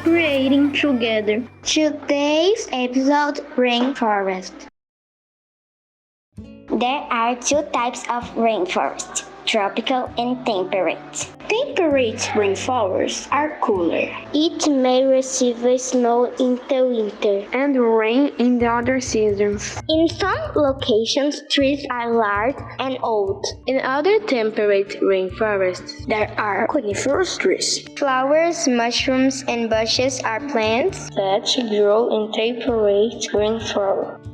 creating together. Today's episode, Rainforest. There are two types of rainforest, tropical and temperate. Temperate rainforests are cooler. It may receive snow in the winter and rain in the other seasons. In some locations, trees are large and old. In other temperate rainforests, there are coniferous trees. Flowers, mushrooms, and bushes are plants that grow in temperate rainforests.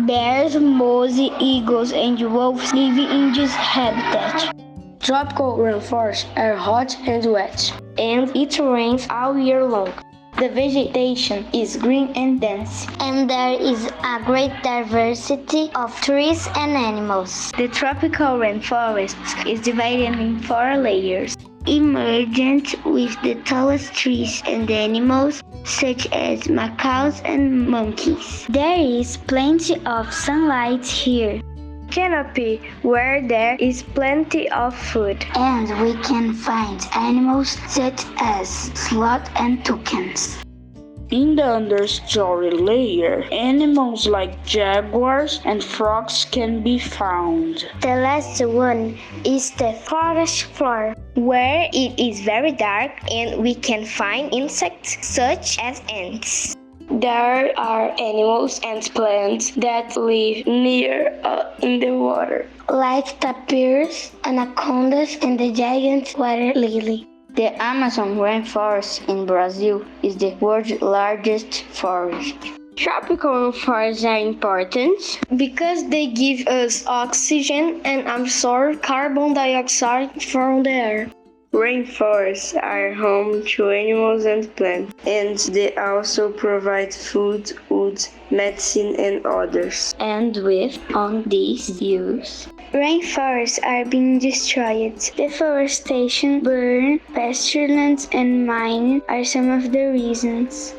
Bears, moose, eagles, and wolves live in this habitat. Tropical rainforests are hot and wet, and it rains all year long. The vegetation is green and dense, and there is a great diversity of trees and animals. The tropical rainforest is divided in 4 layers, emergent with the tallest trees and animals such as macaws and monkeys. There is plenty of sunlight here. Canopy, where there is plenty of food. And we can find animals such as sloth and toucans. In the understory layer, animals like jaguars and frogs can be found. The last one is the forest floor, where it is very dark and we can find insects such as ants. There are animals and plants that live near in the water, like tapirs, anacondas, and the giant water lily. The Amazon rainforest in Brazil is the world's largest forest. Tropical rainforests are important because they give us oxygen and absorb carbon dioxide from the air. Rainforests are home to animals and plants, and they also provide food, wood, medicine, and others. And with on these use, rainforests are being destroyed. Deforestation, burn, pasture lands, and mining are some of the reasons.